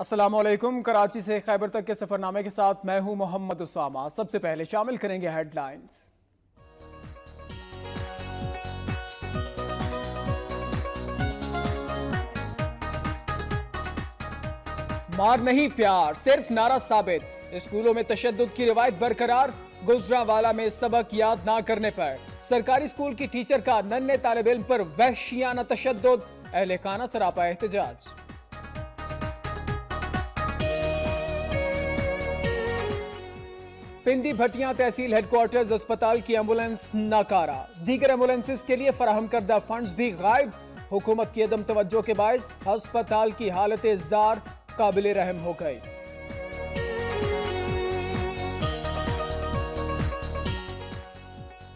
अस्सलाम वालेकुम। कराची से खैबर तक के सफरनामे के साथ मैं हूं मोहम्मद उसामा। सबसे पहले शामिल करेंगे हेडलाइंस। मार नहीं प्यार सिर्फ नारा साबित। स्कूलों में तशद्दुद की रिवायत बरकरार। गुजरांवाला में सबक याद ना करने पर सरकारी स्कूल की टीचर का नन्हे तालिब इल्म पर वहशियाना तशद्दुद। अहले खाना सरापा एहतजाज। पिंडी भटियां तहसील हेडक्वार्टर्स अस्पताल की एम्बुलेंस नाकारा। दीगर एम्बुलेंसेस के लिए फराहम करदा फंड्स भी गायब। हुकूमत की अदम तवज्जो के बायस अस्पताल की हालत जार काबिल रहम हो गई।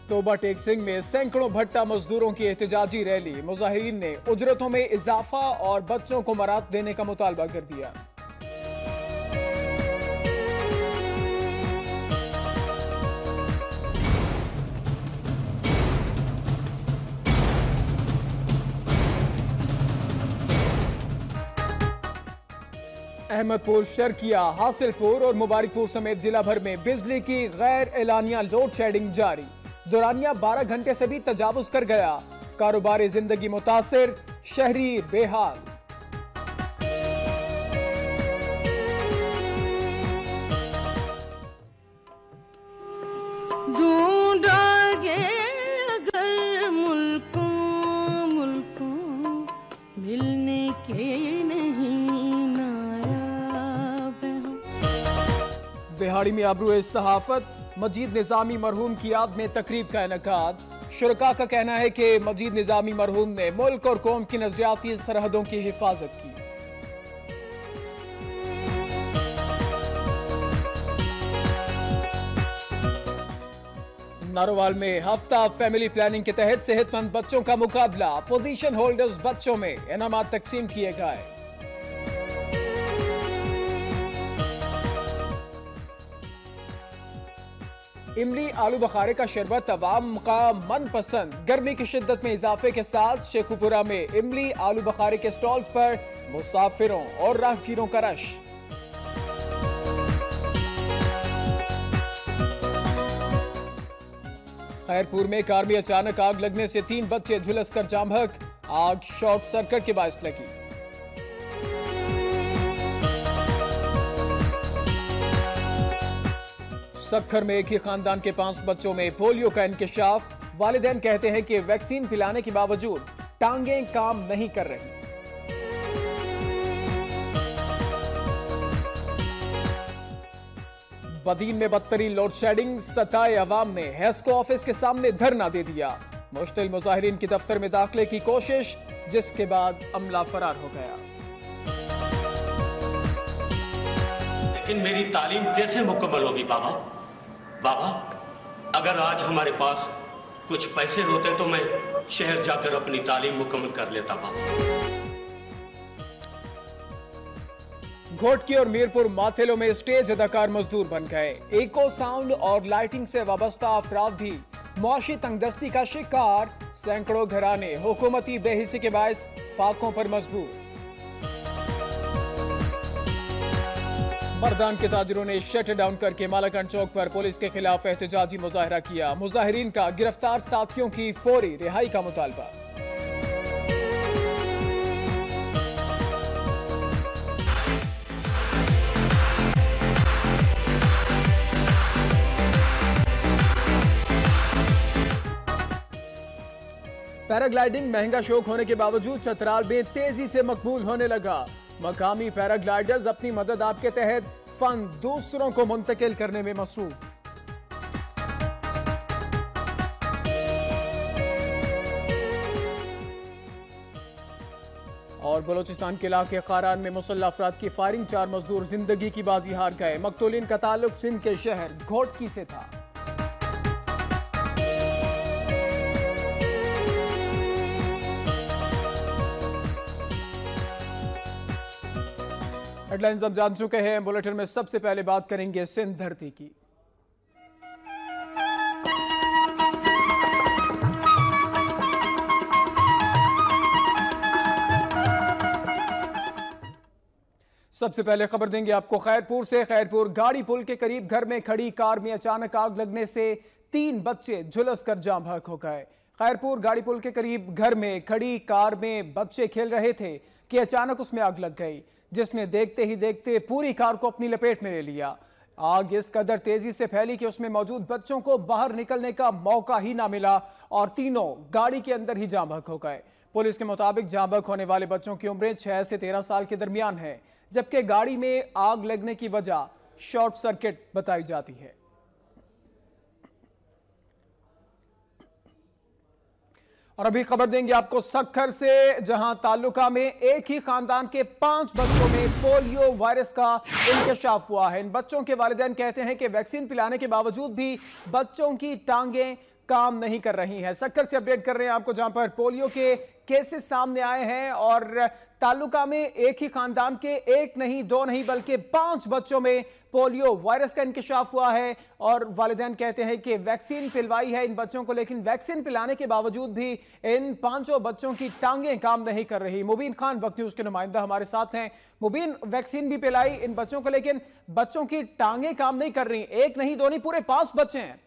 तोबा टेक सिंह में सैकड़ों भट्टा मजदूरों की एहतजाजी रैली। मुजाहिरीन ने उजरतों में इजाफा और बच्चों को मरात देने का मुतालबा कर दिया। अहमदपुर, शर्किया, हासिलपुर और मुबारकपुर समेत जिला भर में बिजली की गैर एलानिया लोड शेडिंग जारी। दौरानिया 12 घंटे से भी तजावुज कर गया। कारोबारी जिंदगी मुतासिर, शहरी बेहाल। ढूंढोगे अगर मुल्कों मिलने के नहीं नायाब है। बिहाड़ी में आबरू सहाफत। मजीद निजामी मरहूम की याद में तकरीब का इनेकाद। शुरका का कहना है कि मजीद निजामी मरहूम ने मुल्क और कौम की नजरियाती सरहदों की हिफाजत की। नारोवाल में हफ्ता फैमिली प्लानिंग के तहत सेहतमंद बच्चों का मुकाबला। पोजीशन होल्डर्स बच्चों में इनामात तकसीम किए गए। इमली आलू बखारे का शरबत अवाम का मनपसंद। गर्मी की शिद्दत में इजाफे के साथ शेखुपुरा में इमली आलू बखारे के स्टॉल्स पर मुसाफिरों और राहगीरों का रश। खैरपुर में कार में अचानक आग लगने से 3 बच्चे झुलसकर जाम बहक। आग शॉर्ट सर्किट के बायस लगी। सक्खर में एक ही खानदान के 5 बच्चों में पोलियो का इंकिशाफ। वालिदैन कहते हैं कि वैक्सीन पिलाने के बावजूद टांगें काम नहीं कर रही। बदीन में बदतरीन लोड शेडिंग। सताए अवाम ने हेस्को ऑफिस के सामने धरना दे दिया। मुश्तिल मुजाहिरीन की दफ्तर में दाखिले की कोशिश, जिसके बाद अमला फरार हो गया। लेकिन मेरी तालीम कैसे मुकम्मल होगी बाबा? बाबा, अगर आज हमारे पास कुछ पैसे होते तो मैं शहर जाकर अपनी तालीम मुकम्मल कर लेता बाबा। घोटकी और मीरपुर माथेलो में स्टेज अदाकार मजदूर बन गए। इको साउंड और लाइटिंग से वाबस्ता अफराद भी मुआशी तंगदस्ती का शिकार। सैकड़ों घराने हुकूमती बेहिसी के बायस फाकों पर मजबूर। मर्दान के ताजिरों ने शट डाउन करके मालाकंड चौक पर पुलिस के खिलाफ एहतजाजी मुजाहरा किया। मुजाहिरीन का गिरफ्तार साथियों की फौरी रिहाई का मुतालबा। पैराग्लाइडिंग महंगा शौक होने के बावजूद चतराल में तेजी से मकबूल होने लगा। मकामी पैराग्लाइडर्स अपनी मदद आपके तहत फन दूसरों को मुंतकिल करने में मसरूफ। और बलोचिस्तान के इलाके कारान में मुसल्लह अफराद की फायरिंग। 4 मजदूर जिंदगी की बाजी हार गए। मकतूलिन का ताल्लुक सिंध के शहर घोटकी से था। हेडलाइंस अब जान चुके हैं। बुलेटिन में सबसे पहले बात करेंगे सिंध धरती की। सबसे पहले खबर देंगे आपको खैरपुर से। खैरपुर गाड़ी पुल के करीब घर में खड़ी कार में अचानक आग लगने से 3 बच्चे झुलसकर जाम बहक हो गए। खैरपुर गाड़ी पुल के करीब घर में खड़ी कार में बच्चे खेल रहे थे कि अचानक उसमें आग लग गई, जिसने देखते ही देखते पूरी कार को अपनी लपेट में ले लिया। आग इस कदर तेजी से फैली कि उसमें मौजूद बच्चों को बाहर निकलने का मौका ही ना मिला और तीनों गाड़ी के अंदर ही जाम बहक हो गए। पुलिस के मुताबिक जाम बहक होने वाले बच्चों की उम्रें 6 से 13 साल के दरमियान है, जबकि गाड़ी में आग लगने की वजह शॉर्ट सर्किट बताई जाती है। और अभी खबर देंगे आपको सक्खर से, जहां तालुका में एक ही खानदान के 5 बच्चों में पोलियो वायरस का इंकशाफ हुआ है। इन बच्चों के वालिदैन कहते हैं कि वैक्सीन पिलाने के बावजूद भी बच्चों की टांगें काम नहीं कर रही हैं। सक्खर से अपडेट कर रहे हैं आपको, जहां पर पोलियो के केसेस सामने आए हैं और तालुका में एक ही खानदान के 1 नहीं 2 नहीं बल्कि 5 बच्चों में पोलियो वायरस का इंकशाफ हुआ है। और वालिदैन कहते हैं कि वैक्सीन पिलवाई है इन बच्चों को, लेकिन वैक्सीन पिलाने के बावजूद भी इन 5 बच्चों की टांगें काम नहीं कर रही। मुबीन खान वक्त न्यूज के नुमाइंदा हमारे साथ हैं। मुबीन, वैक्सीन भी पिलाई इन बच्चों को, लेकिन बच्चों की टांगें काम नहीं कर रही। 1 नहीं 2 नहीं पूरे 5 बच्चे हैं।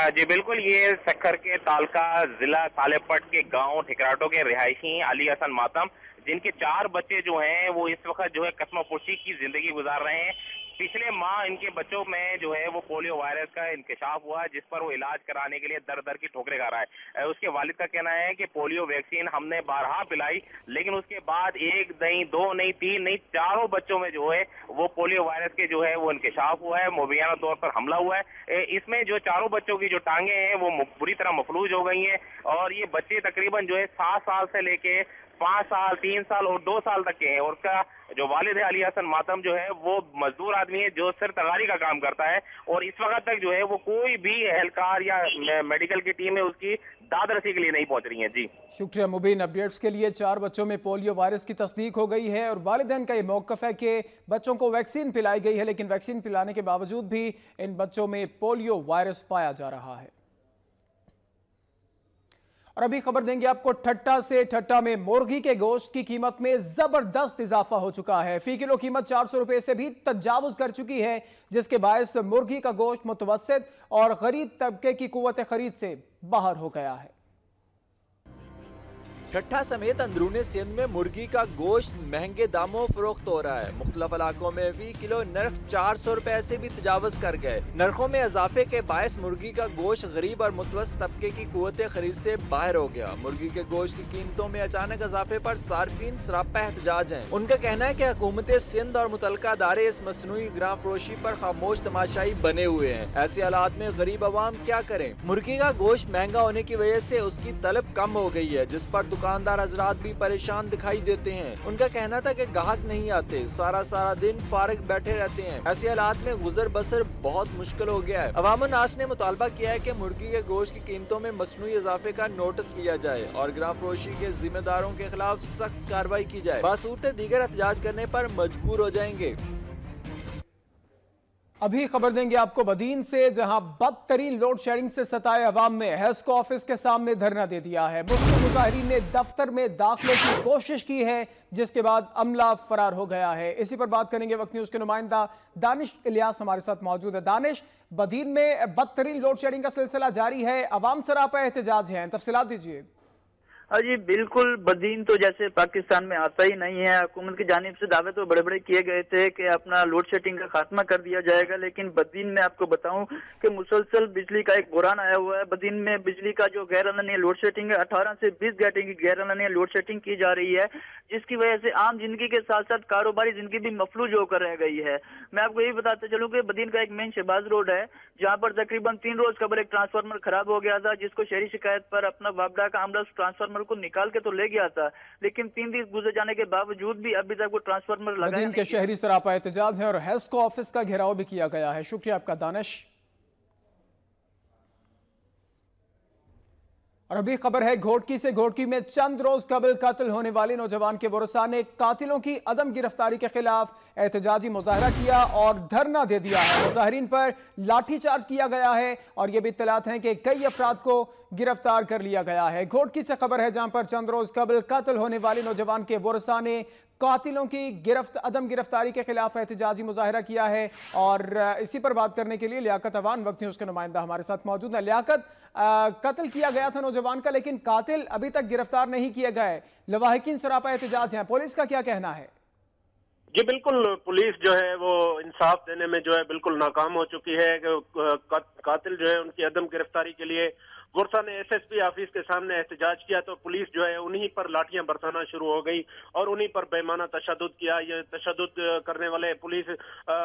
जी बिल्कुल, ये सक्खर के तालका जिला सालेपट के गांव ठिकराटो के रिहायशी अली हसन मातम, जिनके 4 बच्चे जो हैं वो इस वक्त जो है कसमोपुशी की जिंदगी गुजार रहे हैं। पिछले माह इनके बच्चों में जो है वो पोलियो वायरस का इंकशाफ हुआ, जिस पर वो इलाज कराने के लिए दर दर की ठोकरें खा रहा है। उसके वालिद का कहना है कि पोलियो वैक्सीन हमने 12 पिलाई, लेकिन उसके बाद 1 नहीं 2 नहीं 3 नहीं 4 बच्चों में जो है वो पोलियो वायरस के जो है वो इंकशाफ हुआ है, मुबैना तौर पर हमला हुआ है। इसमें जो 4 बच्चों की जो टांगे हैं वो बुरी तरह मफलूज हो गई हैं और ये बच्चे तकरीबन जो है 7 साल से लेके 5 साल 3 साल और 2 साल तक के हैं। और उसका जो वालिद है अली हसन मातम जो है वो मजदूर आदमी है जो सिर तगारी का काम करता है और इस वक्त तक जो है वो कोई भी एहलकार या मेडिकल की टीम है उसकी दाद रसी के लिए नहीं पहुंच रही है। जी शुक्रिया मुबीन अपडेट्स के लिए। 4 बच्चों में पोलियो वायरस की तस्दीक हो गई है और वालिदैन का ये मौकफ है कि बच्चों को वैक्सीन पिलाई गई है, लेकिन वैक्सीन पिलाने के बावजूद भी इन बच्चों में पोलियो वायरस पाया जा रहा है। और अभी खबर देंगे आपको ठट्टा से। ठट्टा में मुर्गी के गोश्त की कीमत में जबरदस्त इजाफा हो चुका है। फी किलो कीमत 400 रुपए से भी तजावुज कर चुकी है, जिसके बायस मुर्गी का गोश्त मुतवस्सित और गरीब तबके की कुव्वत खरीद से बाहर हो गया है। ठट्टा समेत अंदरूनी सिंध में मुर्गी का गोश्त महंगे दामों फरोख्त हो रहा है। मुख्तलिफ इलाकों में भी किलो नर्ख 400 रुपए से भी तजावज कर गए। नरखों में इजाफे के बायस मुर्गी का गोश्त गरीब और मुतवस्सित तबके की कुव्वत खरीद से बाहर हो गया। मुर्गी के गोश्त की कीमतों में अचानक इजाफे पर सार्फिन सरापा एहतजाज है। उनका कहना है कि हुकूमत सिंध और मुतल्लिका अदारे इस मसनूई ग्रां फरोशी पर खामोश तमाशाई बने हुए हैं। ऐसे हालात में गरीब अवाम क्या करें। मुर्गी का गोश्त महंगा होने की वजह से उसकी तलब कम हो गई है, जिस पर दुकानदार हजरात भी परेशान दिखाई देते हैं। उनका कहना था कि ग्राहक नहीं आते, सारा दिन फारिग बैठे रहते हैं। ऐसे हालात में गुजर बसर बहुत मुश्किल हो गया है। अवाम नास ने मुतालबा किया है कि मुर्गी के गोश्त की कीमतों में मसनूई इजाफे का नोटिस लिया जाए और ग्रां फरोशी के जिम्मेदारों के खिलाफ सख्त कार्रवाई की जाए। बासूरत दीगर एहतजाज करने पर मजबूर हो जाएंगे। अभी खबर देंगे आपको बदीन से, जहां बदतरीन लोड शेडिंग से सताए अवाम ने हेस्को ऑफिस के सामने धरना दे दिया है। मुस्लिम मुजाहिरीन ने दफ्तर में दाखिले की कोशिश की है, जिसके बाद अमला फरार हो गया है। इसी पर बात करेंगे वक्त न्यूज के नुमाइंदा दानिश इलियास हमारे साथ मौजूद है। दानिश, बदीन में बदतरीन लोड शेडिंग का सिलसिला जारी है, अवाम सरापा एहतजाज है, तफसीलात दीजिए। जी बिल्कुल, बदीन तो जैसे पाकिस्तान में आता ही नहीं है। हुकूमत की जानिब से दावे तो बड़े बड़े किए गए थे कि अपना लोड शेडिंग का खात्मा कर दिया जाएगा, लेकिन बदीन में आपको बताऊं कि मुसलसल बिजली का एक बुरान आया हुआ है। बदीन में बिजली का जो गैर अलानी लोड शेडिंग है 18 से 20 घंटे की गैर अलानी लोड शेडिंग की जा रही है, जिसकी वजह से आम जिंदगी के साथ साथ कारोबारी जिंदगी भी मफलूज होकर रह गई है। मैं आपको यही बताते चलूं कि बदीन का एक मेन शहबाज रोड है, जहाँ पर तकरीबन 3 रोज कबल एक ट्रांसफार्मर खराब हो गया था, जिसको शहरी शिकायत पर अपना वापडा का अमला ट्रांसफार्मर को निकाल के तो ले गया था, लेकिन 3 दिन गुजर जाने के बावजूद भी अभी तक वो ट्रांसफार्मर लगा नहीं। के शहरी सरापा एहतजाज है और हेस्को ऑफिस का घेराव भी किया गया है। शुक्रिया आपका दानिश। और अभी खबर है घोटकी से। घोटकी में चंद रोज कबल कत्ल होने वाले नौजवान के वरसा ने कातिलों की अदम गिरफ्तारी के खिलाफ एहतजाजी मुजाहरा किया और धरना दे दिया है। मुजाहिरीन पर लाठीचार्ज किया गया है और यह भी इत्तलात हैं कि कई अफराद को गिरफ्तार कर लिया गया है। घोटकी से खबर है, जहां पर चंद रोज कबल कत्ल होने वाले नौजवान के वरसा ने कातिलों की अदम गिरफ्तारी के खिलाफ एहतजाजी मुजाहिरा किया है। और इसी पर बात करने के लिए लियाकत अवान वक्त न्यूज़ के नुमाइंदा हमारे साथ मौजूद है। लियाकत, कत्ल किया गया था नौजवान का, लेकिन कातिल अभी तक गिरफ्तार नहीं किए गए। लवाहिकीन सरापा एहतजाज हैं, पुलिस का क्या कहना है? जी बिल्कुल, पुलिस जो है वो इंसाफ देने में जो है बिल्कुल नाकाम हो चुकी है। कातिल जो है उनकी अदम गिरफ्तारी के लिए गुरसा ने एसएसपी ऑफिस के सामने एहतजाज किया तो पुलिस जो है उन्हीं पर लाठियां बरसाना शुरू हो गई और उन्हीं पर बेमाना तशद्दुद किया। ये तशद्दुद करने वाले पुलिस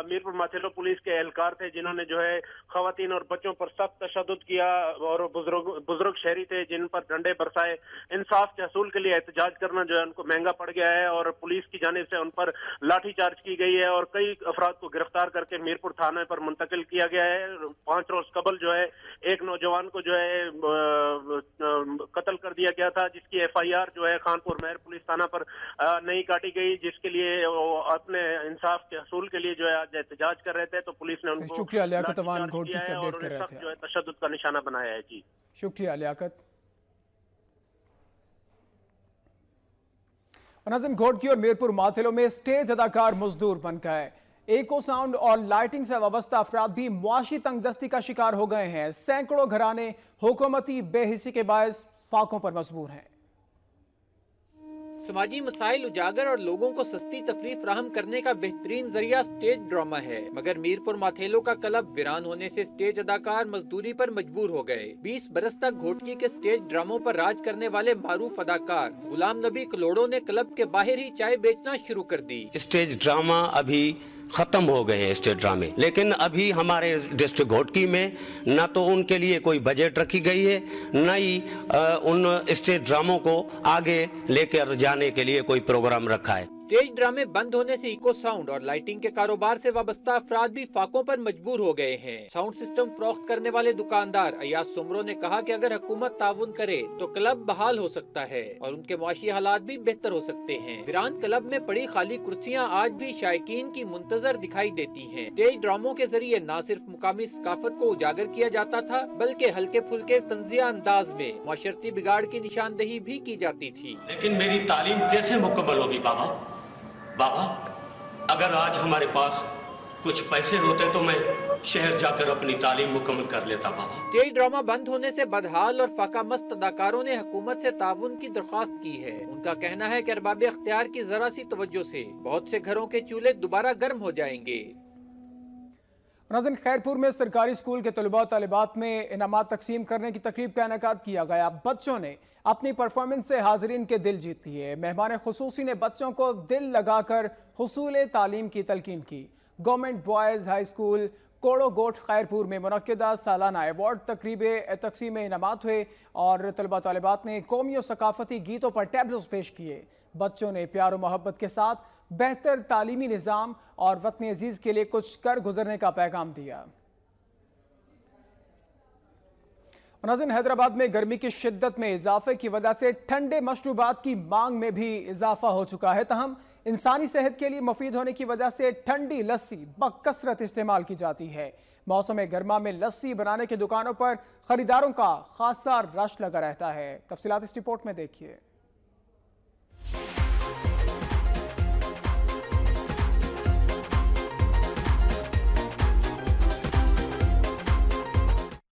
मीरपुर माथेलो पुलिस के एहलकार थे, जिन्होंने जो है खवातीन और बच्चों पर सख्त तशद्दुद किया और बुजुर्ग शहरी थे जिन पर डंडे बरसाए। इंसाफ के हसूल के लिए एहतजाज करना जो है उनको महंगा पड़ गया है और पुलिस की जानिब से उन पर लाठीचार्ज की गई है और कई अफराद को गिरफ्तार करके मीरपुर थाने पर मुंतकिल किया गया है। 5 रोज कबल जो है एक नौजवान को जो है कत्ल कर दिया गया था, जिसकी एफआईआर जो है खानपुर महर पुलिस थाना पर नहीं काटी गई, जिसके लिए वो अपने इंसाफ के हसूल के लिए जो है आज एहतजाज कर रहे थे। तो पुलिस ने उनको शुक्रिया लियाकत अवान घोटी से अपडेट कर रहे थे, जो है तशद्दुद का निशाना बनाया है। जी शुक्रिया लियाकत। नाज़िम, घोटकी और मीरपुर माथेलो में स्टेज अदाकार मजदूर बन गए। एको साउंड और लाइटिंग से वाबस्ता अफराद भी मुआशी तंगदस्ती का शिकार हो गए हैं। सैकड़ों घराने हुकूमती बेहिसी के बायस फाकों पर मजबूर हैं। समाजी मसाइल उजागर और लोगों को सस्ती तफरीह फराहम करने का बेहतरीन जरिया स्टेज ड्रामा है, मगर मीरपुर माथेलो का क्लब वीरान होने से स्टेज अदाकार मजदूरी पर मजबूर हो गए। 20 बरस तक घोटकी के स्टेज ड्रामों पर राज करने वाले मारूफ अदाकार गुलाम नबी कलोड़ो ने क्लब के बाहर ही चाय बेचना शुरू कर दी। स्टेज ड्रामा अभी खत्म हो गए हैं स्टेज ड्रामे, लेकिन अभी हमारे डिस्ट्रिक्ट घोटकी में न तो उनके लिए कोई बजट रखी गई है, न ही उन स्टेज ड्रामों को आगे लेकर जाने के लिए कोई प्रोग्राम रखा है। स्टेज ड्रामे बंद होने से इको साउंड और लाइटिंग के कारोबार से वाबस्ता अफराद भी फाकों पर मजबूर हो गए हैं। साउंड सिस्टम फरोख्त करने वाले दुकानदार अयाज सुमरो ने कहा कि अगर हुकूमत ताउन करे तो क्लब बहाल हो सकता है और उनके माशी हालात भी बेहतर हो सकते हैं। वीरान क्लब में पड़ी खाली कुर्सियां आज भी शायकीन की मुंतजर दिखाई देती हैं। स्टेज ड्रामों के जरिए न सिर्फ मुकामी सकाफत को उजागर किया जाता था, बल्कि हल्के फुल्के तंजिया अंदाज में माशरती बिगाड़ की निशानदेही भी की जाती थी। लेकिन मेरी तालीम कैसे मुकम्मल होगी बाबा, अगर आज हमारे पास कुछ पैसे होते तो मैं शहर जाकर अपनी तालीम मुकम्मल कर लेता बाबा। स्टेज ड्रामा बंद होने से बदहाल और फाका मस्त अदाकारों ने हुकूमत से ताउन की दरख्वास्त की है। उनका कहना है कि अरबाब इख्तियार की जरा सी तवज्जो से बहुत से घरों के चूल्हे दोबारा गर्म हो जाएंगे। नाज़िम, खैरपुर में सरकारी स्कूल के तलबा तालिबात में इनामात तकसीम करने की तकरीब का इनेकाद किया गया। बच्चों ने अपनी परफॉर्मेंस से हाजरीन के दिल जीत लिए। मेहमान खुसूसी ने बच्चों को दिल लगाकर हुसूल तालीम की तलकीन की। गवर्नमेंट बॉयज़ हाई स्कूल कोड़ो गोट खैरपुर में मुनक्किदा सालाना अवार्ड तकरीब तकसीम इनामात हुए और तलबा तालिबात ने कौमी और सकाफती गीतों पर टैब्लोस पेश किए। बच्चों ने प्यार और मोहब्बत के साथ बेहतर तालीमी निज़ाम और वतन अजीज़ के लिए कुछ कर गुजरने का पैगाम दिया। नाज़रीन, हैदराबाद में गर्मी की शिद्दत में इजाफे की वजह से ठंडे मशरूबात की मांग में भी इजाफा हो चुका है। तहम इंसानी सेहत के लिए मुफीद होने की वजह से ठंडी लस्सी बकसरत इस्तेमाल की जाती है। मौसम गर्मा में लस्सी बनाने की दुकानों पर खरीदारों का खासा रश लगा रहता है। तफसीलात इस रिपोर्ट में देखिए।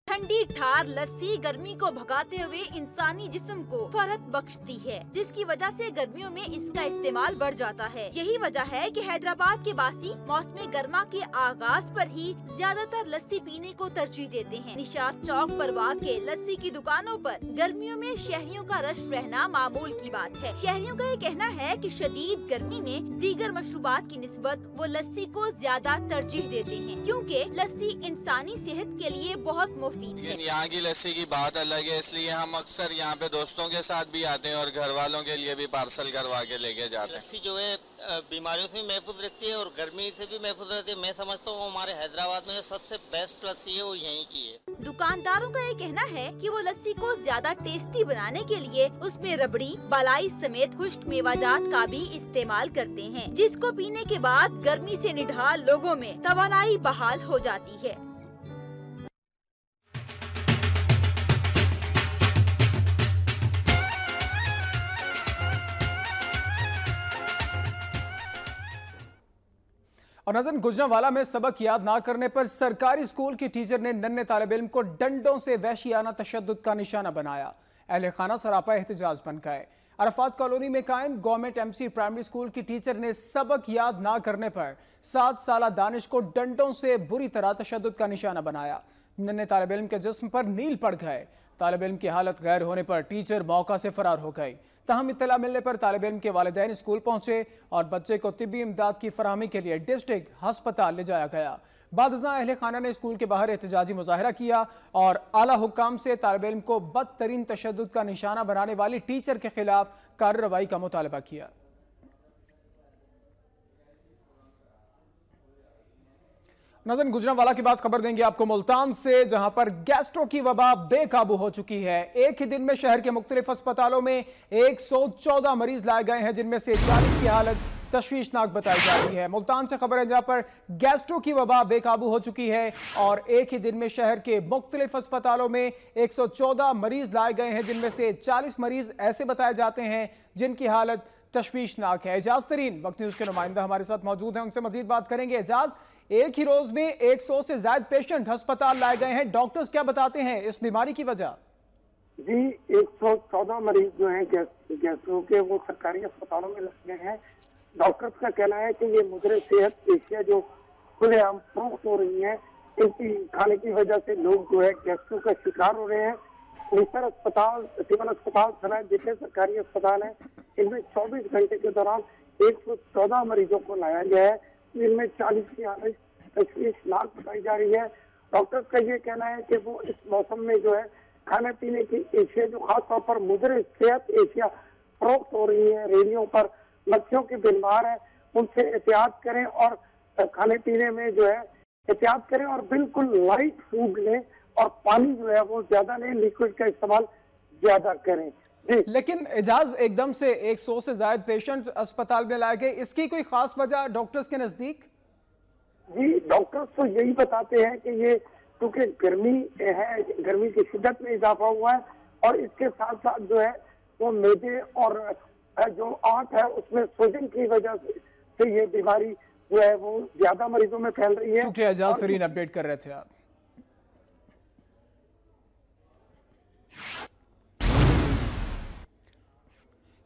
ठंडी ठार लस्सी गर्मी को भगाते हुए इंसानी जिस्म को फरहत बख्शती है, जिसकी वजह से गर्मियों में इसका इस्तेमाल बढ़ जाता है। यही वजह है कि हैदराबाद के वासी मौसम गर्मा के आगाज पर ही ज्यादातर लस्सी पीने को तरजीह देते हैं। निशात चौक पर वाक़े लस्सी की दुकानों पर गर्मियों में शहरियों का रश रहना मामूल की बात है। शहरियों का ये कहना है कि शदीद गर्मी में दीगर मशरूबात की निस्बत वो लस्सी को ज्यादा तरजीह देते हैं, क्योंकि लस्सी इंसानी सेहत के लिए बहुत मुफीद। लेकिन यहाँ की लस्सी की बात अलग है, इसलिए हम अक्सर यहाँ पे दोस्तों के साथ भी आते हैं और घर वालों के लिए भी पार्सल करवा के लेके जाते हैं। लस्सी जो है बीमारियों से भी महफूज रखती है और गर्मी से भी महफूज रहती है। मैं समझता हूँ हमारे हैदराबाद में जो सबसे बेस्ट लस्सी है वो यहीं की है। दुकानदारों का ये कहना है कि वो लस्सी को ज्यादा टेस्टी बनाने के लिए उसमें रबड़ी, बालाई समेत खुश्क मेवाजात का भी इस्तेमाल करते हैं, जिसको पीने के बाद गर्मी से निढाल लोगों में तवानाई बहाल हो जाती है। और नजर गुजरांवाला में सबक याद ना करने पर सरकारी स्कूल की टीचर ने नन्हे तालिब इल्म को डंडों से वहशियाना तशद्दुद का निशाना बनाया। अहले खाना सरापा एहतजाज बन गए। अरफात कॉलोनी में कायम गवर्नमेंट एमसी प्राइमरी स्कूल की टीचर ने सबक याद ना करने पर 7 साला दानिश को डंडों से बुरी तरह तशद्दुद का निशाना बनाया। नन्हे तालिब इल्म के जिस्म पर नील पड़ गए। तालिब इल्म की हालत गैर होने पर टीचर मौका से फरार हो गई। तहम इत्तला मिलने पर तालिब इल्म के वालिदैन स्कूल पहुंचे और बच्चे को तिब्बी इमदाद की फराहमी के लिए डिस्ट्रिक्ट अस्पताल ले जाया गया। बादशाह अहले खाना ने स्कूल के बाहर एहतजाजी मुजाहरा किया और आला हुक्काम से तालिब इल्म को बदतरीन तशद्दुद का निशाना बनाने वाली टीचर के खिलाफ कार्रवाई का मुतालबा किया। नजर गुजरांवाला की बात खबर देंगे आपको मुल्तान से, जहां पर गैस्ट्रो की वबा बेकाबू हो चुकी है। एक ही दिन में शहर के मुख्तलिफ अस्पतालों में 114 मरीज लाए गए हैं, जिनमें से 40 की हालत तशवीशनाक बताई जा रही है। मुल्तान से खबर है जहां पर गैस्ट्रो की वबा बेकाबू हो चुकी है और एक ही दिन में शहर के मुख्तलिफ अस्पतालों में 114 मरीज लाए गए हैं, जिनमें से 40 मरीज ऐसे बताए जाते हैं जिनकी हालत तशवीशनाक है। एजाज तरीन वक्त न्यूज के नुमाइंदा हमारे साथ मौजूद हैं, उनसे मजीद बात करेंगे। एजाज, एक ही रोज में 100 से ज्यादा पेशेंट अस्पताल लाए गए हैं, डॉक्टर्स क्या बताते हैं इस बीमारी की वजह? जी, 114 मरीज जो हैं गैस्ट्रो के वो सरकारी अस्पतालों में लगे हैं। डॉक्टर्स का कहना है कि ये मुद्रे सेहत एशिया जो खुलेआम फरोख्त हो रही है, इनकी खाने की वजह से लोग जो है गैस्ट्रो का शिकार हो रहे हैं। निस्तर अस्पताल, सिविल अस्पताल समेत जितने सरकारी अस्पताल हैं, इनमें 24 घंटे के दौरान 114 मरीजों को लाया गया है, जिनमें 40 की हालत तशवीशनाक बताई जा रही है। डॉक्टर्स का ये कहना है कि वो इस मौसम में जो है खाने पीने की एशिया जो खासतौर पर मुद्रे सेहत एशिया फरोख्त हो रही है, रेडियो पर मच्छियों की बीमार है, उनसे एहतियात करें और खाने पीने में जो है एहतियात करें और बिल्कुल लाइट फूड लें और पानी जो है वो ज्यादा लें, लिक्विड का इस्तेमाल ज्यादा करें। लेकिन एजाज, एकदम से 100 से ज्यादा पेशेंट अस्पताल में लाए गए, इसकी कोई खास वजह डॉक्टर्स के नजदीक? जी, डॉक्टर्स तो यही बताते हैं कि ये क्योंकि गर्मी है, गर्मी की शिद्दत में इजाफा हुआ है और इसके साथ साथ जो है वो मैदे और जो आंत है उसमें सूजन की वजह से ये बीमारी जो है वो ज्यादा मरीजों में फैल रही है। शुक्रिया एजाज तरीन, अपडेट कर रहे थे आप।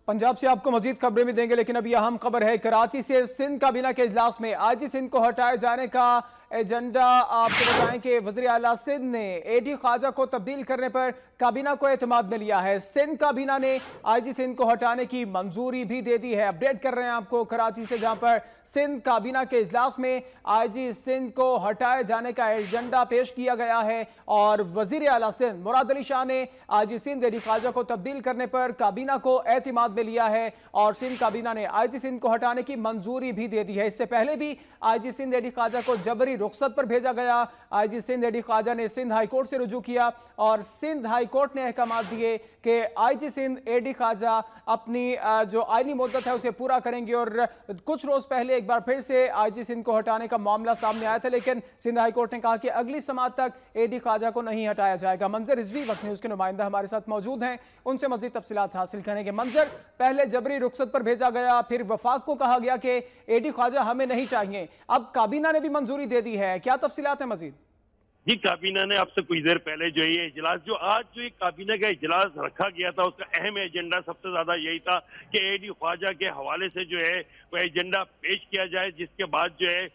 पंजाब से आपको मजीद खबरें भी देंगे, लेकिन अभी अहम खबर है कराची से। सिंध काबीना के इजलास में आईजी सिंध को हटाए जाने का एजेंडा। आपको बताएं कि वज़ीर आला सिंध ने एडी ख्वाजा को तब्दील करने पर काबीना को एतमाद में लिया है। सिंध काबीना ने आईजी सिंध को हटाने की मंजूरी भी दे दी है। अपडेट कर रहे हैं आपको कराची से, जहां पर सिंध काबीना के इजलास में आईजी सिंध को हटाए जाने का एजेंडा पेश किया गया है और वज़ीर आला सिंध मुराद अली शाह ने आईजी सिंध एडी ख्वाजा को तब्दील करने पर काबीना को एतमाद में लिया है और सिंध काबीना ने आईजी सिंध को हटाने की मंजूरी भी दे दी है। इससे पहले भी आईजी सिंध एडी ख्वाजा को जबरी रुखसत पर भेजा गया। आईजी सिंध एडी ख्वाजा ने सिंध हाईकोर्ट से रुजू किया और सिंध हाईकोर्ट ने अहकाम दिए कि आईजी सिंध एडी ख्वाजा अपनी जो आईनी मुद्दत है उसे पूरा करेंगे। और कुछ रोज पहले एक बार फिर से आईजी सिंध को हटाने का मामला सामने आया था, लेकिन सिंध हाईकोर्ट ने कहा कि अगली समाअत तक एडी ख्वाजा को नहीं हटाया जाएगा। मंजर रिजवी वक्त न्यूज के नुमाइंदा हमारे साथ मौजूद हैं, उनसे मजीद तफसीलात हासिल करेंगे। मंजर, पहले जबरी रुखसत पर भेजा गया, फिर वफाक को कहा गया कि एडी ख्वाजा हमें नहीं चाहिए, अब काबीना ने भी मंजूरी दे दी है, क्या तफसीलात है मजीद? जी, काबीना ने आपसे कुछ देर पहले जो ये इजलास, जो आज जो ये काबीना का इजलास रखा गया था, उसका अहम एजेंडा सबसे ज्यादा यही था कि एडी ख्वाजा के हवाले से जो है वो एजेंडा पेश किया जाए, जिसके बाद जो है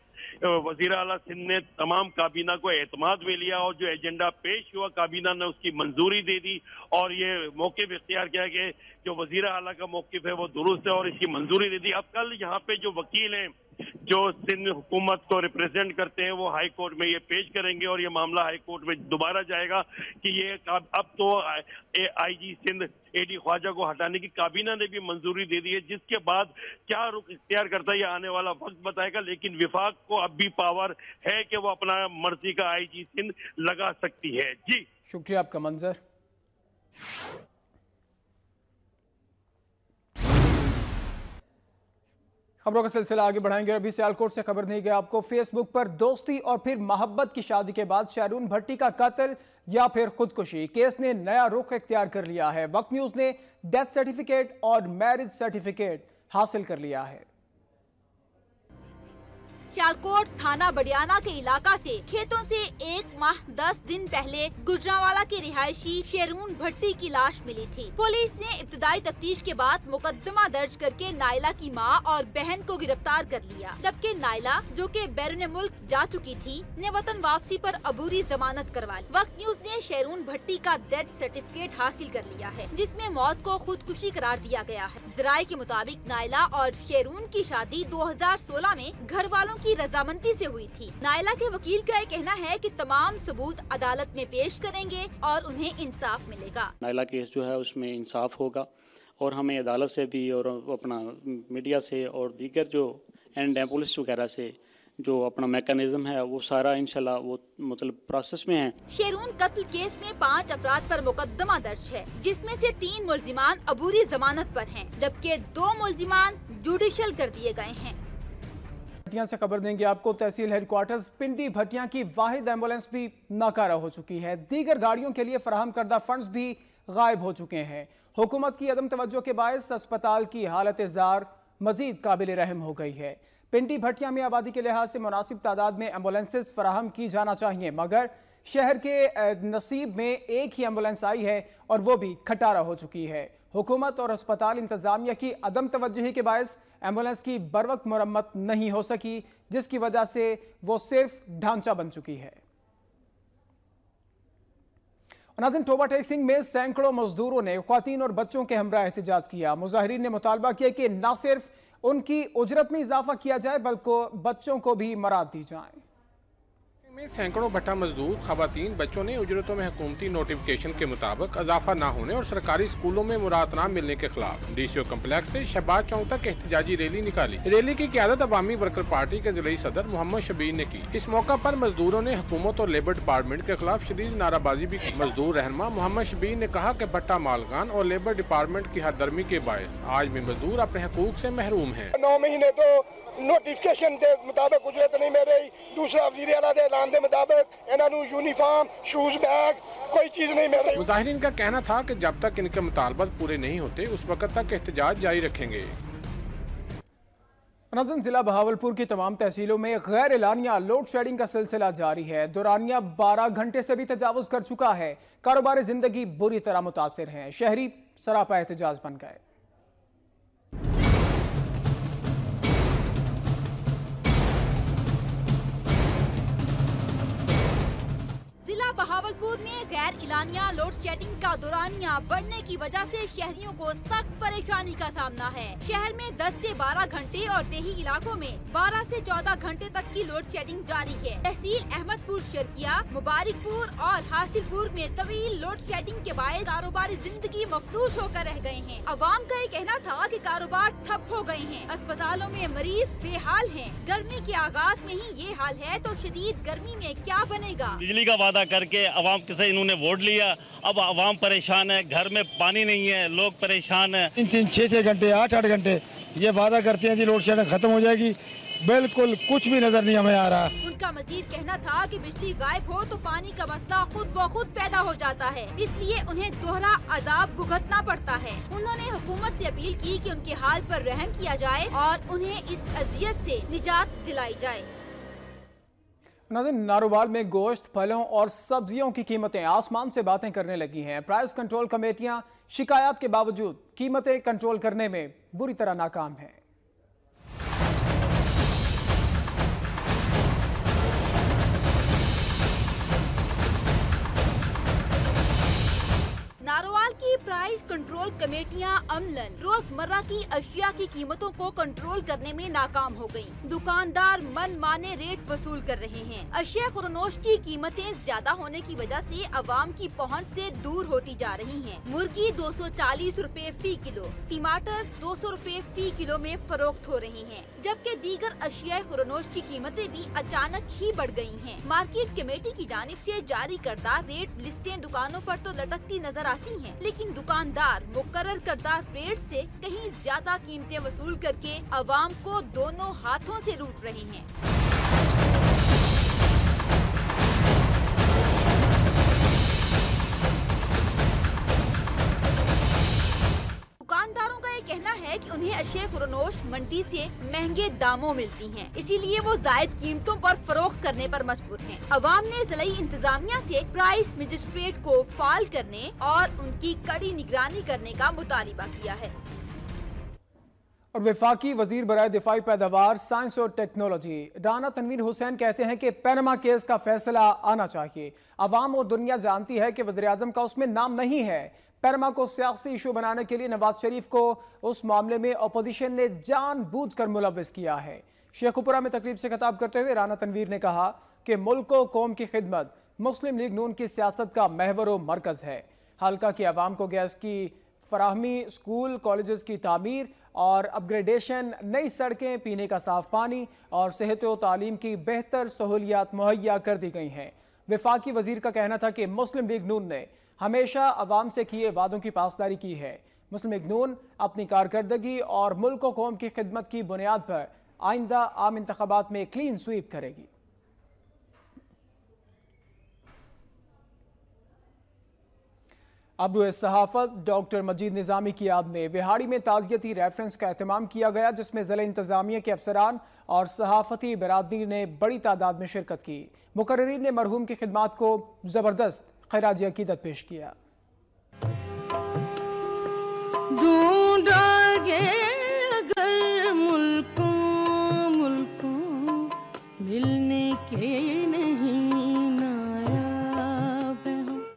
वज़ीर आला सिंध ने तमाम काबीना को एतमाद में लिया और जो एजेंडा पेश हुआ काबीना ने उसकी मंजूरी दे दी और ये मौक़िफ़ इख्तियार किया कि जो वज़ीर आला का मौक़िफ़ है वो दुरुस्त है और इसकी मंजूरी दे दी। अब कल यहाँ पे जो वकील हैं जो सिंध हुकूमत को रिप्रेजेंट करते हैं वो हाई कोर्ट में ये पेश करेंगे और ये मामला हाई कोर्ट में दोबारा जाएगा कि ये अब तो आईजी सिंध एडी ख्वाजा को हटाने की काबीना ने भी मंजूरी दे दी है, जिसके बाद क्या रुख इख्तियार करता है ये आने वाला वक्त बताएगा। लेकिन विफाक को अब भी पावर है कि वो अपना मर्जी का आईजी सिंध लगा सकती है। जी शुक्रिया आपका मंजर। खबरों का सिलसिला आगे बढ़ाएंगे। अभी सियालकोट से खबर नहीं गया आपको। फेसबुक पर दोस्ती और फिर मोहब्बत की शादी के बाद शारून भट्टी का कत्ल या फिर खुदकुशी, केस ने नया रुख इख्तियार कर लिया है। वक्त न्यूज ने डेथ सर्टिफिकेट और मैरिज सर्टिफिकेट हासिल कर लिया है। सियालकोट थाना बडियाना के इलाका से खेतों से 1 माह 10 दिन पहले गुजरांवाला के रिहायशी शेरून भट्टी की लाश मिली थी। पुलिस ने इब्तदाई तफ्तीश के बाद मुकदमा दर्ज करके नायला की मां और बहन को गिरफ्तार कर लिया, जबकि नायला, जो कि बैरून मुल्क जा चुकी थी, ने वतन वापसी पर अबूरी जमानत करवा ली। वक्त न्यूज ने शेरून भट्टी का डेथ सर्टिफिकेट हासिल कर लिया है, जिसमें मौत को खुदकुशी करार दिया गया है। जराये के मुताबिक नायला और शेरून की शादी 2016 में घर वालों की रजामंदी से हुई थी। नायला के वकील का ये कहना है कि तमाम सबूत अदालत में पेश करेंगे और उन्हें इंसाफ मिलेगा। नायला केस जो है उसमें इंसाफ होगा और हमें अदालत से भी और अपना मीडिया से और दीगर जो एंड पुलिस वगैरह से जो अपना मैकेनिज्म है वो सारा इंशाल्लाह वो मतलब प्रोसेस में है। शेरून कत्ल केस में 5 अफराद पर मुकदमा दर्ज है, जिसमें से 3 मुल्जिमान अबूरी जमानत पर हैं, जबकि 2 मुल्जिमान जुडिशियल कर दिए गए हैं। भटिया से खबर देंगे आपको। तहसील हेडक्वार्टर्स पिंडी भटिया की वाहिद एम्बुलेंस भी नाकारा हो चुकी है। दीगर गाड़ियों के लिए फराहम करदा फंड्स भी गायब हो चुके हैं। हुकूमत की अदम तवज्जो के बायस अस्पताल की हालत जार मजीद काबिल रहम हो गई है। पिंडी भटिया में आबादी के लिहाज से मुनासिब तादाद में एम्बुलेंसेज फराहम की जाना चाहिए, मगर शहर के नसीब में एक ही एम्बुलेंस आई है और वो भी खटारा हो चुकी है। हुकूमत और अस्पताल इंतजामिया की अदम तवज्जुही के बायस एम्बुलेंस की बरवक्त मुरम्मत नहीं हो सकी, जिसकी वजह से वो सिर्फ ढांचा बन चुकी है। नाज़रीन, टोबा टेक्सिंग में सैकड़ों मजदूरों ने ख्वातीन और बच्चों के हमरा एहतजाज किया। मुजाहिरीन ने मुतालबा किया कि न सिर्फ उनकी उजरत में इजाफा किया जाए बल्कि बच्चों को भी मराद दी जाए। में सैकड़ों भट्टा मजदूर खवातीन बच्चों ने उजरतों में हुकूमती नोटिफिकेशन के मुताबिक इजाफा न होने और सरकारी स्कूलों में मुराद न मिलने के खिलाफ डीसीओ कम्प्लेक्स से शहबाज चौक तक एहतजाजी रैली निकाली। रैली की क़यादत अवामी वर्कर पार्टी के जिला सदर मोहम्मद शबीर ने की। इस मौका पर मजदूरों ने हुकूमत और लेबर डिपार्टमेंट के खिलाफ शदीद नाराबाजी भी की। मजदूर रहनुमा मोहम्मद शबीर ने कहा कि भट्टा मालकान और लेबर डिपार्टमेंट की हरदर्मी के बायस आज भी मजदूर अपने हकूक से महरूम है। 9 महीने तो नोटिफिकेशन के मुताबिक उजरत नहीं मिल रही, दूसरा वज़ीर आला दे ऐलान के मुताबिक इन्होंने यूनिफॉर्म शूज बैग कोई चीज नहीं मिल रही। मुजाहिरीन का कहना था कि जब तक इनके मुतालबात पूरे नहीं होते उस वक्त तक एहतजाज जारी रखेंगे। नाज़रीन, जिला बहावलपुर की तमाम तहसीलों में गैर एलानिया लोड शेडिंग का सिलसिला जारी है। दौरानिया 12 घंटे से भी तजावुज कर चुका है। कारोबार जिंदगी बुरी तरह मुतासिर है। शहरी सरापा एहतजाज बन गए। जिला बहावलपुर में गैर इलानिया लोड शेडिंग का दौरानिया बढ़ने की वजह से शहरियों को सख्त परेशानी का सामना है। शहर में 10 से 12 घंटे और देही इलाकों में 12 से 14 घंटे तक की लोड शेडिंग जारी है। तहसील अहमदपुर, शर्किया, मुबारकपुर और हासिलपुर में तवील लोड शेडिंग के बायस कारोबारी जिंदगी मफलूज होकर रह गए हैं। अवाम का ये कहना था कि कारोबार ठप हो गए हैं। अस्पतालों में मरीज बेहाल हैं। गर्मी के आगाज में ही ये हाल है तो शदीद गर्मी में क्या बनेगा। बिजली का वादा करके अवाम से इन्होंने वोट लिया, अब अवाम परेशान है। घर में पानी नहीं है, लोग परेशान है। 3-3, 6-6 घंटे, 8-8 घंटे ये वादा करते हैं जी लोड शेडिंग खत्म हो जाएगी, बिल्कुल कुछ भी नजर नहीं हमें आ रहा। उनका मजीद कहना था कि बिजली गायब हो तो पानी का मसला खुद ब खुद पैदा हो जाता है, इसलिए उन्हें दोहरा अजाब भुगतना पड़ता है। उन्होंने हुकूमत से अपील की कि उनके हाल पर रहम किया जाए और उन्हें इस अजियत से निजात दिलाई जाए। नारोवाल में गोश्त, फलों और सब्जियों की कीमतें आसमान से बातें करने लगी हैं। प्राइस कंट्रोल कमेटियां शिकायत के बावजूद कीमतें कंट्रोल करने में बुरी तरह नाकाम हैं। नारोवाल की प्राइस कंट्रोल कमेटियां अमलन रोजमर्रा की अशिया की कीमतों को कंट्रोल करने में नाकाम हो गयी। दुकानदार मनमाने रेट वसूल कर रहे हैं। अशिया खुरनोश की कीमतें ज्यादा होने की वजह से अवाम की पहुंच से दूर होती जा रही हैं। मुर्गी 240 रुपए फी किलो, टमाटर 200 रुपए फी किलो में फरोख्त हो रही हैं, जबकि दीगर अशिया खुरनोश की कीमतें भी अचानक ही बढ़ गयी हैं। मार्केट कमेटी की जानिब से जारी करदा रेट लिस्टें दुकानों पर तो लटकती नजर आती हैं, लेकिन दुकानदार मुकर्रर करदा रेट से कहीं ज्यादा कीमतें वसूल करके अवाम को दोनों हाथों से लूट रहे हैं। दुकानदारों का ये कहना है कि उन्हें अशे फरोनोश मंडी से महंगे दामों मिलती हैं, इसीलिए वो जायद कीमतों पर फरोख्त करने पर मजबूर हैं। अवाम ने जिला इंतजामिया से प्राइस मजिस्ट्रेट को फाल करने और उनकी कड़ी निगरानी करने का मुतालिबा किया है। और वफाकी वजीर बराए दिफाई पैदावार, साइंस और टेक्नोलॉजी राना तनवीर हुसैन कहते हैं कि पैनमा केस का फैसला आना चाहिए। अवाम और दुनिया जानती है कि वज़ीर आज़म का उसमें नाम नहीं है। पैनमा को सियासी इशू बनाने के लिए नवाज शरीफ को उस मामले में अपोजिशन ने जानबूझकर मुलव्वस किया है। शेखुपुरा में तकरीब से खिताब करते हुए राना तनवीर ने कहा कि मुल्क व कौम की खिदमत मुस्लिम लीग नून की सियासत का महवर व मरकज़ है। हल्का की आवाम को गैस की फराहमी, स्कूल कॉलेजेस की तामीर और अपग्रेडेशन, नई सड़कें, पीने का साफ पानी और सेहत व तालीम की बेहतर सहूलियात मुहैया कर दी गई हैं। वफाकी वजीर का कहना था कि मुस्लिम लीग नून ने हमेशा अवाम से किए वादों की पासदारी की है। मुस्लिम लीग नून अपनी कारकर्दगी और मुल्क व कौम की खिदमत की बुनियाद पर आइंदा आम इंतखाबात में क्लीन स्वीप करेगी। अब्रू सहाफत डॉक्टर मजीद निजामी की याद में विहाड़ी में ताज़ियती रेफरेंस का एहतमाम किया गया, जिसमें ज़िला इंतजामिया के अफसरान और सहाफती बरादरी ने बड़ी तादाद में शिरकत की। मुकर्रीन ने मरहूम की खिदमात को ज़बरदस्त खैराज अकीदत पेश किया। ढूंढोगे अगर मुल्कों मिलने के नहीं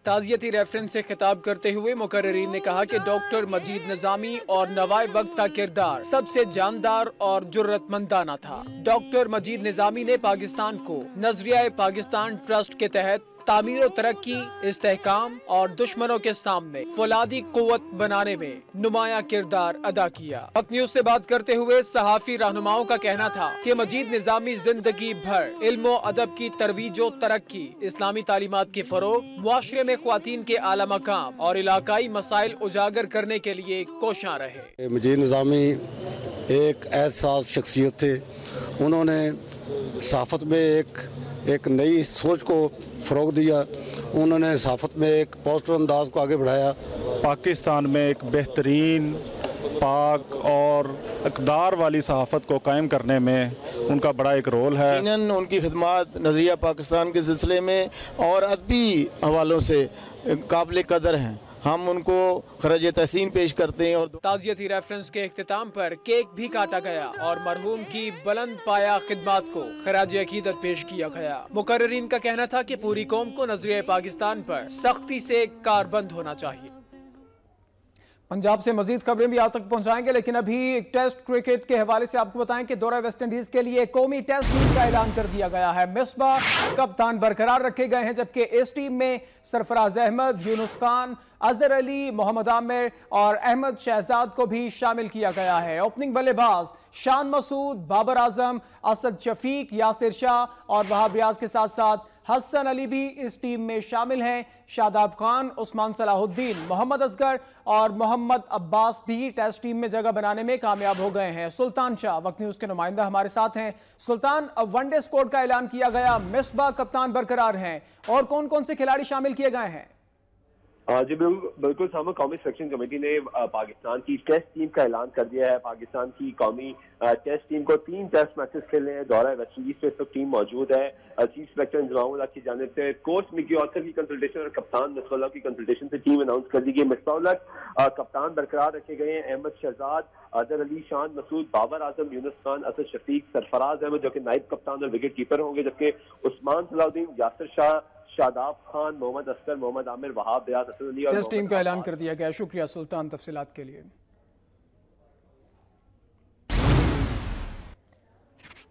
ताज़ियती रेफरेंस से खिताब करते हुए मुकर्रीन ने कहा कि डॉक्टर मजीद निजामी और नवाए वक्त का किरदार सबसे जानदार और जुर्रतमंदाना था। डॉक्टर मजीद निजामी ने पाकिस्तान को नजरिया पाकिस्तान ट्रस्ट के तहत तामीर और तरक्की, इस्तेहकाम और दुश्मनों के सामने फौलादी कुव्वत बनाने में नुमाया किरदार अदा किया। वक्त न्यूज से बात करते हुए सहाफी रहनुमाओं का कहना था कि मजीद निजामी जिंदगी भर इल्म व अदब की तरवीज व तरक्की, इस्लामी तालीमात के फरोग, मुआशरे में ख्वातीन के आला मकाम और इलाकाई मसाइल उजागर करने के लिए कोशां रहे। मजीद निजामी एक ऐसा शख्सियत थे, उन्होंने सहाफत में एक नई सोच को फ़रोग दिया। उन्होंने सहाफत में एक पॉजिटिव अंदाज को आगे बढ़ाया। पाकिस्तान में एक बेहतरीन, पाक और इक़्तिदार वाली सहाफ़त को कायम करने में उनका बड़ा एक रोल है। उनकी खिदमात नज़रिया पाकिस्तान के सिलसिले में और अदबी हवालों से काबिल कदर हैं। हम उनको खराज तहसीन पेश करते हैं। और ताज़ियती रेफरेंस के इख्तिताम पर केक भी काटा गया और मरहूम की बुलंद पाया खिदमात को खराज अकीदत पेश किया गया। मुकर्रीन का कहना था कि पूरी कौम को नजरिया पाकिस्तान पर सख्ती से कारबंद होना चाहिए। पंजाब से मजीद खबरें भी आप तक पहुंचाएंगे, लेकिन अभी एक टेस्ट क्रिकेट के हवाले से आपको बताएं कि दौरा वेस्ट इंडीज के लिए कौमी टेस्ट टीम का ऐलान कर दिया गया है। मिसबाह कप्तान बरकरार रखे गए हैं, जबकि इस टीम में सरफराज अहमद, यूनुस खान, अजहर अली, मोहम्मद आमिर और अहमद शहजाद को भी शामिल किया गया है। ओपनिंग बल्लेबाज शान मसूद, बाबर आजम, असद शफीक, यासिर शाह और वहाब रियाज के साथ साथ हसन अली भी इस टीम में शामिल हैं। शादाब खान, उस्मान सलाहुद्दीन, मोहम्मद असगर और मोहम्मद अब्बास भी टेस्ट टीम में जगह बनाने में कामयाब हो गए हैं। सुल्तान शाह वक्त न्यूज के नुमाइंदा हमारे साथ हैं। सुल्तान, अब वनडे स्क्वाड का ऐलान किया गया, मिसबाह कप्तान बरकरार हैं, और कौन कौन से खिलाड़ी शामिल किए गए हैं? जी बिल्कुल सामने कौमी सिलेक्शन कमेटी ने पाकिस्तान की टेस्ट टीम का ऐलान कर दिया है। पाकिस्तान की कौमी टेस्ट टीम को 3 टेस्ट मैचेस खेलने हैं। दौरा वेस्ट इंडीज पे सब टीम मौजूद है। चीफ सेलेक्टर इंजमामुल्लाह की जानिब से कोच मिकी ऑथर की कंसल्टेशन और कप्तान मिसबाह की कंसल्टेशन से टीम अनाउंस कर दी गई। मिसबाह कप्तान बरकरार रखे गए हैं। अहमद शहजाद, अजहर अली, शान मसूद, बाबर आजम, यूनुस खान, असद शफीक, सरफराज अहमद जो कि नाइब कप्तान और विकेट कीपर होंगे, जबकि उस्मान सलाहुद्दीन, यासिर शाह, शादाब खान, मोहम्मद असगर, मोहम्मद आमिर, वहाब रियाज, असद अली और टेस्ट टीम का ऐलान कर दिया गया। शुक्रिया सुल्तान तफसीलात के लिए।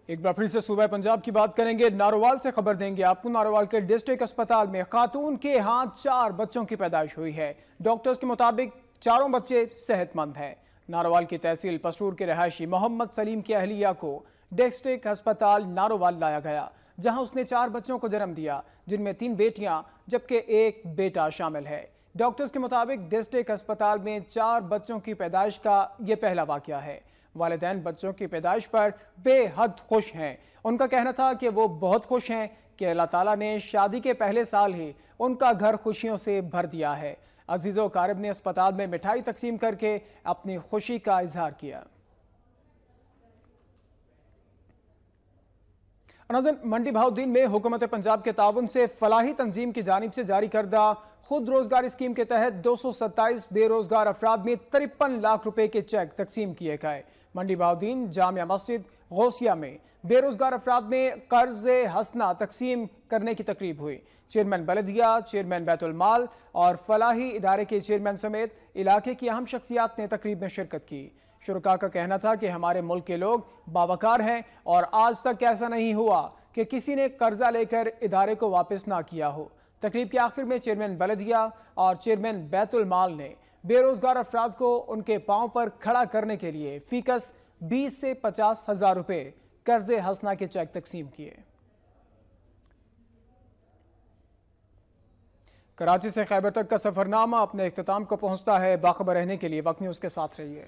एक बार फिर से सूबा पंजाब की बात करेंगे। नारोवाल से खबर देंगे आपको। नारोवाल के डिस्ट्रिक्ट अस्पताल में खातून के हाथ 4 बच्चों की पैदाइश हुई है। डॉक्टर्स के मुताबिक चारों बच्चे सेहतमंद हैं। नारोवाल की तहसील पस्तूर के रहायशी मोहम्मद सलीम की अहलिया को डिस्ट्रिक्ट अस्पताल नारोवाल लाया गया, जहां उसने 4 बच्चों को जन्म दिया, जिनमें 3 बेटियां जबकि 1 बेटा शामिल है। डॉक्टर्स के मुताबिक डिस्ट्रिक्ट अस्पताल में 4 बच्चों की पैदाइश का यह पहला वाकया है। वालिदैन बच्चों की पैदाइश पर बेहद खुश हैं। उनका कहना था कि वो बहुत खुश हैं कि अल्लाह ताला ने शादी के पहले साल ही उनका घर खुशियों से भर दिया है। अजीजो कारब ने अस्पताल में मिठाई तकसीम करके अपनी खुशी का इजहार किया। मंडी बहाउद्दीन में हुकूमत पंजाब के ताउन से फलाही तंजीम की जानिब से जारी करदा खुद रोजगार स्कीम के तहत 227 बेरोजगार अफराद में 53 लाख रुपए के चेक तकसीम किए गए। मंडी बहाउद्दीन जामिया मस्जिद गौसिया में बेरोजगार अफराद में कर्ज हसना तकसीम करने की तकरीब हुई। चेयरमैन बलदिया, चेयरमैन बैतुल माल और फलाही इदारे के चेयरमैन समेत इलाके की अहम शख्सियात ने तकरीब में शिरकत की। शुरका का कहना था कि हमारे मुल्क के लोग बावकार हैं और आज तक ऐसा नहीं हुआ कि किसी ने कर्जा लेकर इदारे को वापस ना किया हो। तकरीब के आखिर में चेयरमैन बलदिया और चेयरमैन बैतुल माल ने बेरोजगार अफराद को उनके पांव पर खड़ा करने के लिए फीकस 20 से 50 हजार रुपए कर्जे हसना के चेक तकसीम किए। कराची से खैबर तक का सफरनामा अपने इख्तिताम को पहुंचता है। बाखबर रहने के लिए वक्त न्यूज़ के साथ रहिए।